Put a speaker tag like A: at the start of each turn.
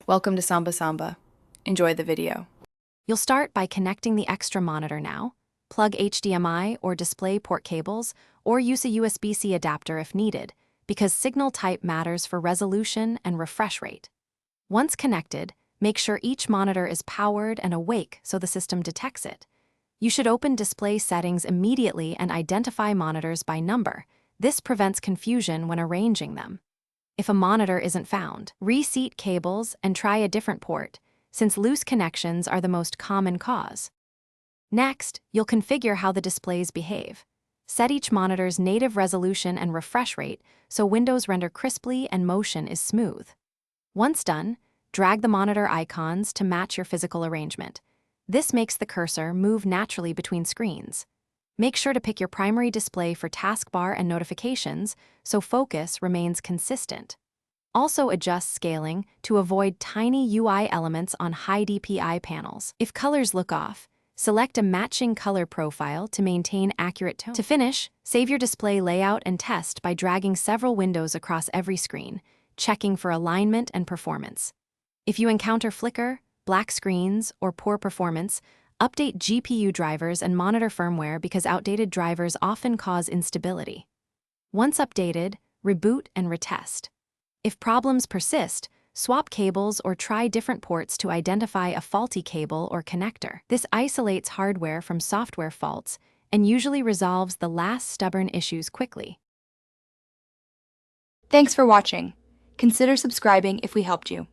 A: Welcome to Samba Samba. Enjoy the video.
B: You'll start by connecting the extra monitor now. Plug HDMI or DisplayPort cables, or use a USB-C adapter if needed, because signal type matters for resolution and refresh rate. Once connected, make sure each monitor is powered and awake so the system detects it. You should open display settings immediately and identify monitors by number. This prevents confusion when arranging them. If a monitor isn't found, reseat cables and try a different port, since loose connections are the most common cause. Next, you'll configure how the displays behave. Set each monitor's native resolution and refresh rate so windows render crisply and motion is smooth. Once done, drag the monitor icons to match your physical arrangement. This makes the cursor move naturally between screens. Make sure to pick your primary display for taskbar and notifications so focus remains consistent. Also adjust scaling to avoid tiny UI elements on high DPI panels. If colors look off, select a matching color profile to maintain accurate tone. To finish, save your display layout and test by dragging several windows across every screen, checking for alignment and performance. If you encounter flicker, black screens, or poor performance, update GPU drivers and monitor firmware because outdated drivers often cause instability. Once updated, reboot and retest. If problems persist, swap cables or try different ports to identify a faulty cable or connector. This isolates hardware from software faults and usually resolves the last stubborn issues quickly.
C: Thanks for watching. Consider subscribing if we helped you.